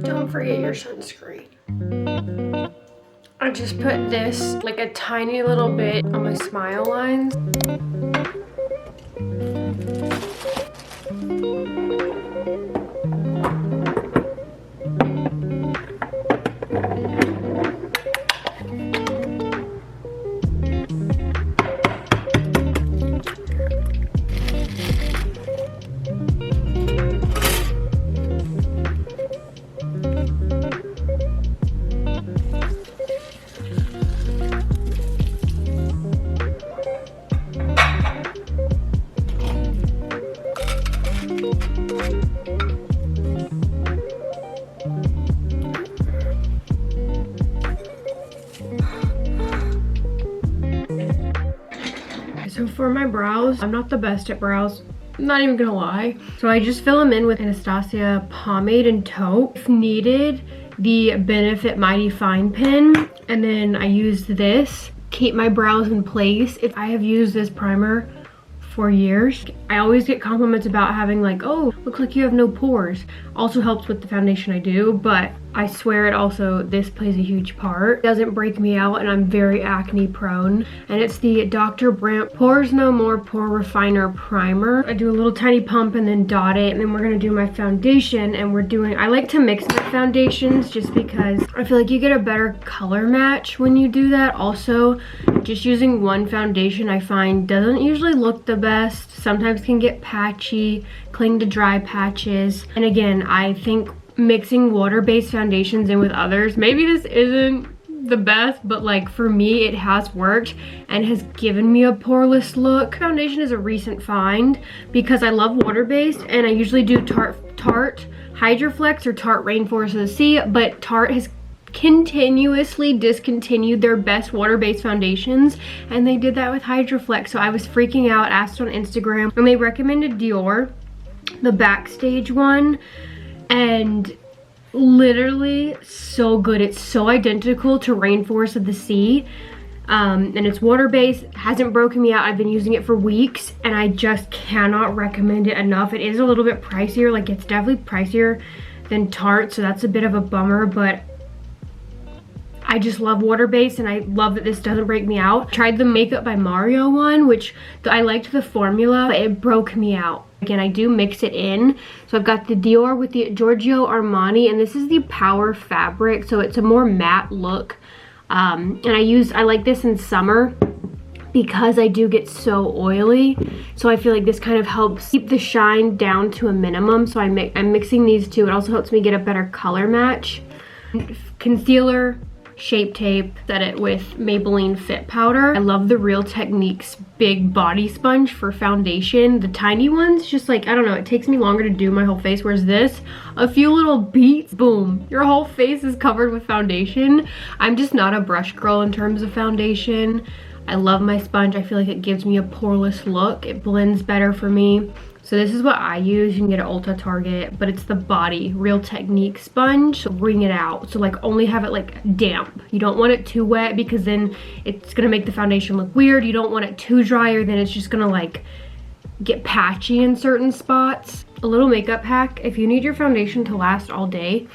Don't forget your sunscreen. I just put this like a tiny little bit on my smile lines. So for my brows, I'm not the best at brows. I'm not even gonna lie. So I just fill them in with Anastasia pomade and taupe. If needed, the Benefit Mighty Fine Pen. And then I use this, keep my brows in place. I have used this primer for years. I always get compliments about having like, oh, looks like you have no pores. Also helps with the foundation I do, but I swear it also, this plays a huge part. It doesn't break me out and I'm very acne prone. And it's the Dr. Brandt Pores No More Pore Refiner Primer. I do a little tiny pump and then dot it, and then we're gonna do my foundation, and I like to mix my foundations just because I feel like you get a better color match when you do that. Also, just using one foundation I find doesn't usually look the best. Sometimes can get patchy, cling to dry patches. And again, I think mixing water-based foundations in with others, maybe this isn't the best, but like for me it has worked and has given me a poreless look. Foundation is a recent find because I love water-based, and I usually do Tarte Hydroflex or Tarte Rainforest of the Sea, but Tarte has continuously discontinued their best water-based foundations, and they did that with Hydroflex. So I was freaking out, asked on Instagram, and they recommended Dior, the Backstage one, and literally so good. It's so identical to Rainforest of the Sea, and it's water-based, hasn't broken me out. I've been using it for weeks and I just cannot recommend it enough. It is a little bit pricier, like it's definitely pricier than Tarte, so that's a bit of a bummer, but I just love water-based and I love that this doesn't break me out. Tried the Makeup by Mario one, which I liked the formula, but it broke me out. Again, I do mix it in. So I've got the Dior with the Giorgio Armani, and this is the Power Fabric, so it's a more matte look. And I like this in summer because I do get so oily. So I feel like this kind of helps keep the shine down to a minimum. So I'm mixing these two. It also helps me get a better color match. Concealer, Shape Tape, set it with Maybelline Fit Powder. I love the Real Techniques big body sponge for foundation. The tiny ones, just like, I don't know, it takes me longer to do my whole face, whereas this, a few little beats, boom, your whole face is covered with foundation. I'm just not a brush girl in terms of foundation. I love my sponge. I feel like it gives me a poreless look. It blends better for me. So this is what I use. You can get it at Ulta, Target, but it's the body Real Technique sponge. So wring it out. So like only have it like damp. You don't want it too wet because then it's gonna make the foundation look weird. You don't want it too dry or then it's just gonna like get patchy in certain spots. A little makeup hack: if you need your foundation to last all day,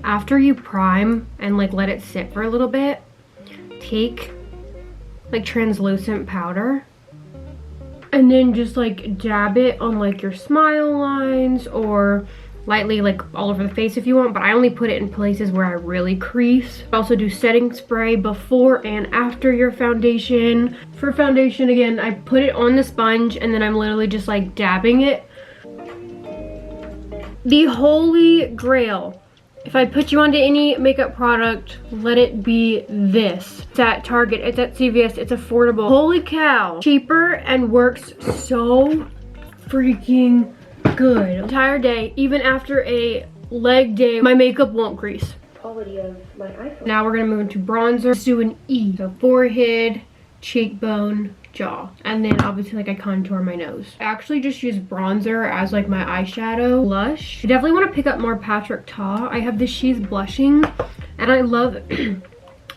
after you prime and like let it sit for a little bit, take like translucent powder and then just like dab it on like your smile lines or lightly like all over the face if you want, but I only put it in places where I really crease. Also do setting spray before and after your foundation. For foundation, again, I put it on the sponge and then I'm literally just like dabbing it. The holy grail, if I put you onto any makeup product, let it be this. It's at Target, it's at CVS, it's affordable. Holy cow, cheaper and works so freaking good. Entire day, even after a leg day, my makeup won't grease. Quality of my iPhone. Now we're gonna move into bronzer. Let's do an E. So forehead, cheekbone, jaw, and then obviously like I contour my nose. I actually just use bronzer as like my eyeshadow. Blush, I definitely want to pick up more Patrick Ta. I have this She's Blushing and I love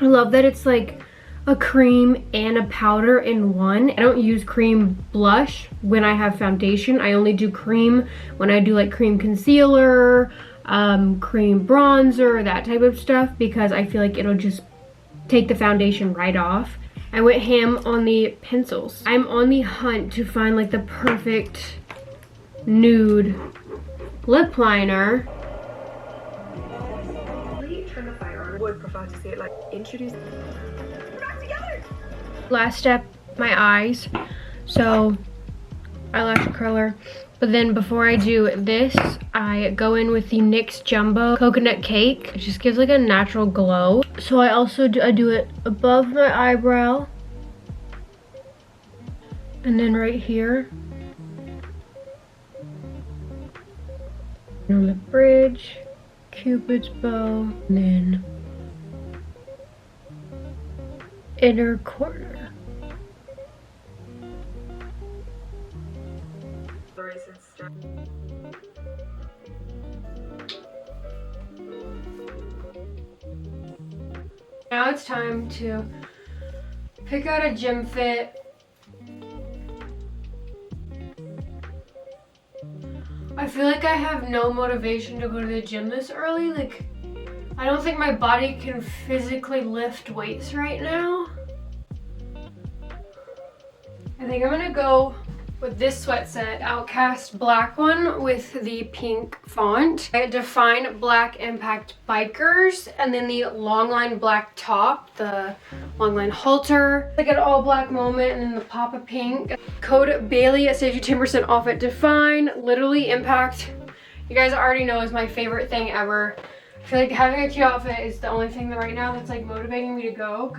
I love that it's like a cream and a powder in one. I don't use cream blush when I have foundation. I only do cream when I do like cream concealer, cream bronzer, that type of stuff, because I feel like it'll just take the foundation right off. I went ham on the pencils. I'm on the hunt to find like the perfect nude lip liner. Turn the fire on. I would prefer to see it like introduced. Back together. Last step, my eyes. So eyelash curler. But then before I do this, I go in with the NYX Jumbo Coconut Cake. It just gives like a natural glow. So I also do it above my eyebrow. And then right here. And on the bridge, Cupid's bow, and then inner corner. Now it's time to pick out a gym fit. I feel like I have no motivation to go to the gym this early. Like, I don't think my body can physically lift weights right now. I think I'm gonna go with this sweat set, Outcast black one with the pink font. I Define Black Impact Bikers, and then the Longline Black top, the Longline halter, like an all black moment, and then the pop of pink. Code Bailey saves you 10% off at Define. Literally Impact, you guys already know, is my favorite thing ever. I feel like having a cute outfit is the only thing that right now that's like motivating me to go.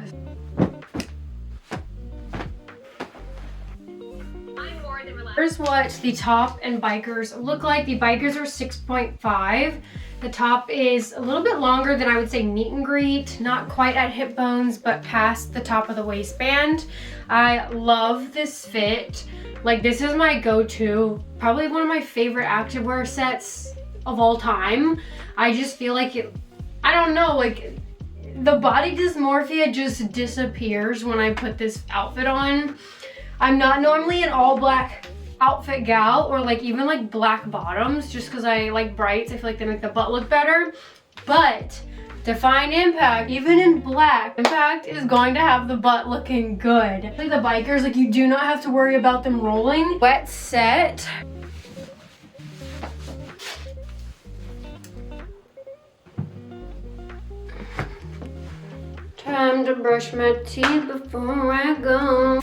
Here's what the top and bikers look like. The bikers are 6.5. The top is a little bit longer than I would say meet and greet, not quite at hip bones, but past the top of the waistband. I love this fit. Like, this is my go-to, probably one of my favorite activewear sets of all time. I just feel like it, I don't know, like the body dysmorphia just disappears when I put this outfit on. I'm not normally an all black outfit gal, or like even like black bottoms, just because I like brights. I feel like they make the butt look better. But Define Impact, even in black, Impact is going to have the butt looking good. Like the bikers, like you do not have to worry about them rolling. Wet set. Time to brush my teeth before I go.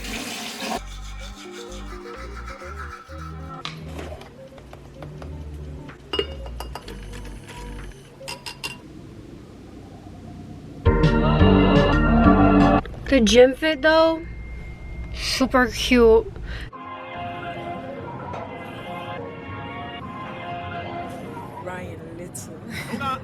The gym fit though, super cute. Ryan Little.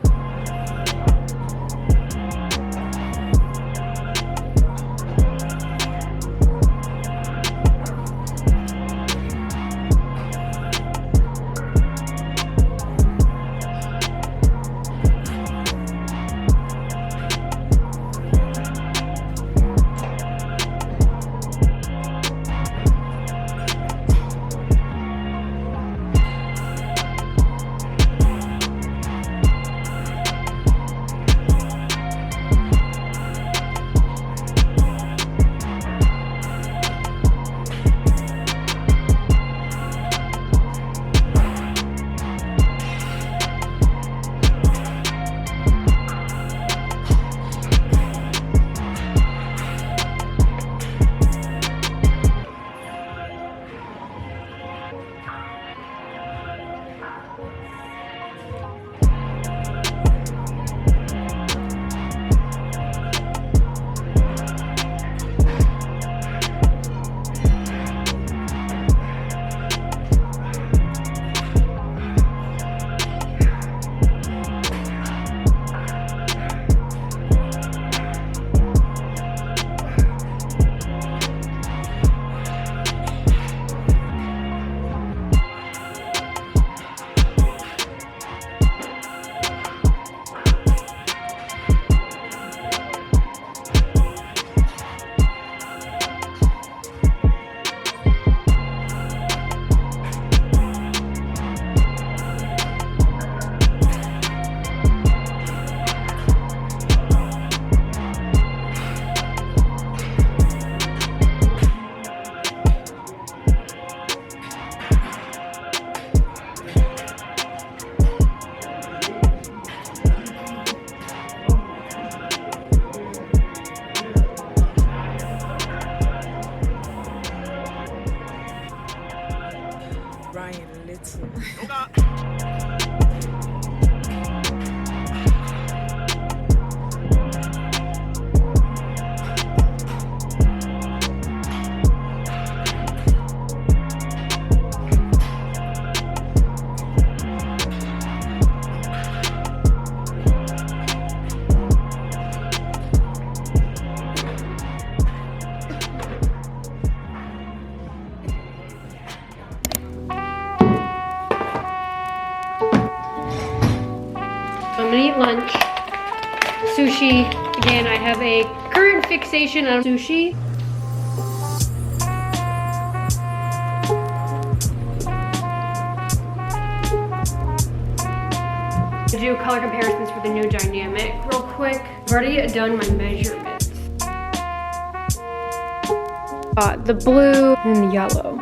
sushi. Again, I have a current fixation on sushi. To do color comparisons for the new dynamic real quick. I've already done my measurements. The blue and the yellow.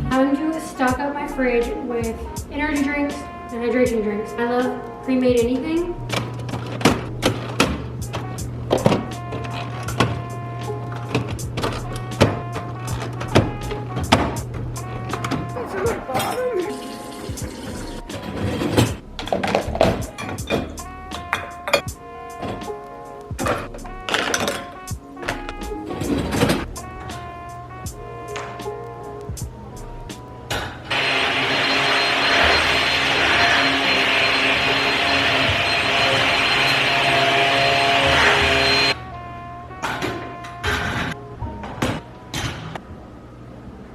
I'm going to stock up my fridge with energy drinks and hydration drinks. I love pre-made anything.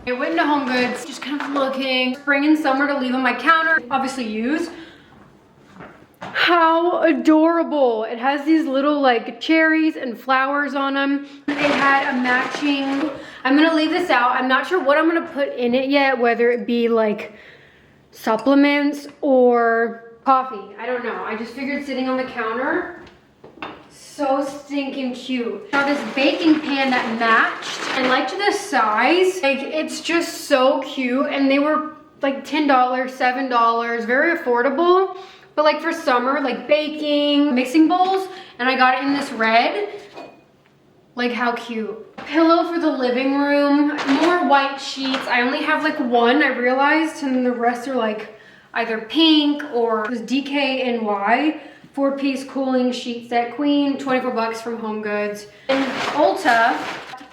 I went into Homegoods, just kind of looking, spring and summer to leave on my counter, obviously use. How adorable. It has these little like cherries and flowers on them. It had a matching, I'm gonna leave this out. I'm not sure what I'm gonna put in it yet, whether it be like supplements or coffee. I don't know. I just figured sitting on the counter. So stinking cute. Now this baking pan that matched, I liked the size. Like it's just so cute, and they were like $10, $7, very affordable. But like for summer, like baking, mixing bowls, and I got it in this red. Like how cute. Pillow for the living room, more white sheets. I only have like one, I realized, and the rest are like either pink or it was DKNY. 4-piece cooling sheet set queen, 24 bucks from HomeGoods. And Ulta,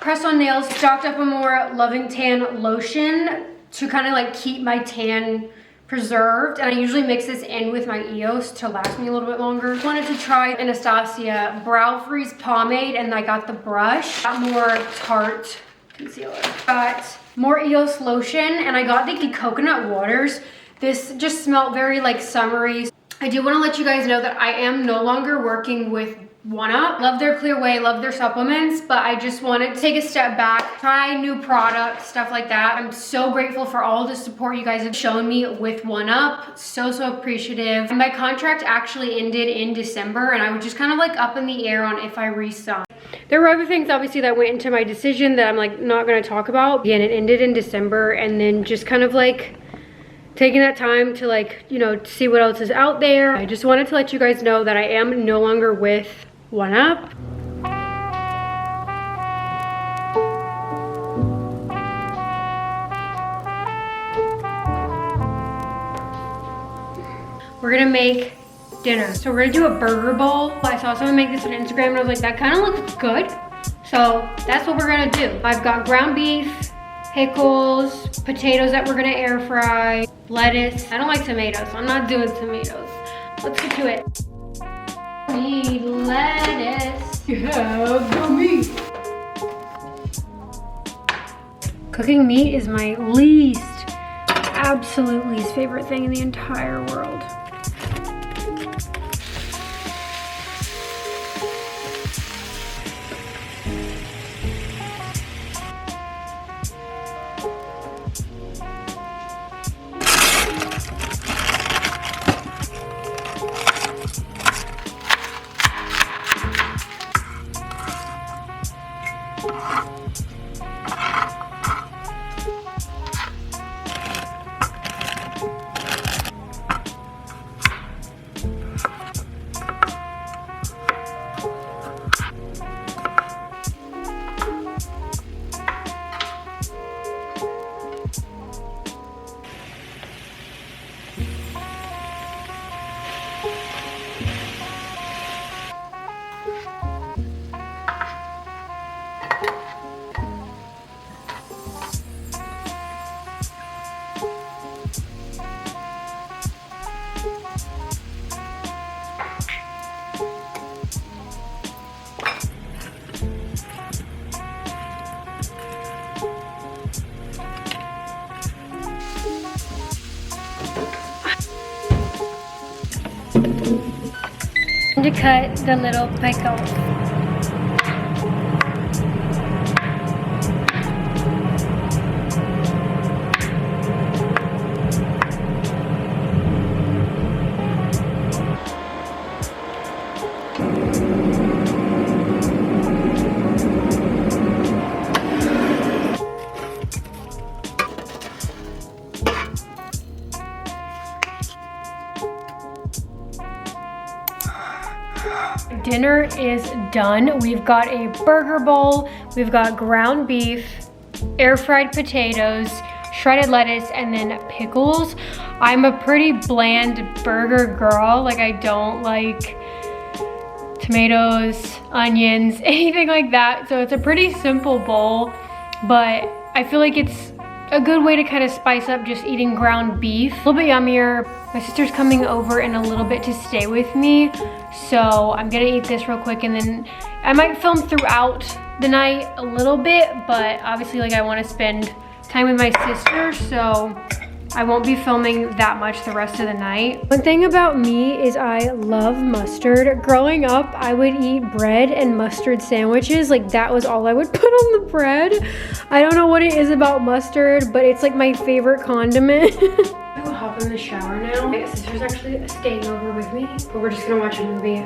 press on nails, stocked up a more loving tan lotion to kind of like keep my tan preserved. And I usually mix this in with my EOS to last me a little bit longer. Wanted to try Anastasia Brow Freeze pomade, and I got the brush. Got more Tarte concealer. Got more EOS lotion, and I got the coconut waters. This just smelled very like summery. I do want to let you guys know that I am no longer working with 1UP. Love their Clear Whey, love their supplements, but I just wanted to take a step back, try new products, stuff like that. I'm so grateful for all the support you guys have shown me with 1UP. So appreciative. My contract actually ended in December, and I was just kind of like up in the air on if I re-signed. There were other things obviously that went into my decision that I'm like not going to talk about. Again, it ended in December, and then just kind of like taking that time to like, you know, see what else is out there. I just wanted to let you guys know that I am no longer with 1UP. We're gonna make dinner. So we're gonna do a burger bowl. I saw someone make this on Instagram and I was like, that kind of looks good. So that's what we're gonna do. I've got ground beef, pickles, potatoes that we're gonna air fry, lettuce. I don't like tomatoes, so I'm not doing tomatoes. Let's get to it. Need lettuce. You have the meat. Cooking meat is my absolute least favorite thing in the entire world. To cut the little pickles. Dinner is done. We've got a burger bowl, we've got ground beef, air fried potatoes, shredded lettuce, and then pickles. I'm a pretty bland burger girl. Like, I don't like tomatoes, onions, anything like that. So it's a pretty simple bowl, but I feel like it's a good way to kind of spice up just eating ground beef. A little bit yummier. My sister's coming over in a little bit to stay with me, so I'm gonna eat this real quick, and then I might film throughout the night a little bit, but obviously, like, I want to spend time with my sister, so I won't be filming that much the rest of the night. One thing about me is I love mustard. Growing up, I would eat bread and mustard sandwiches. Like, that was all I would put on the bread. I don't know what it is about mustard, but it's like my favorite condiment. I'm gonna hop in the shower now. My sister's actually staying over with me, but we're just gonna watch a movie.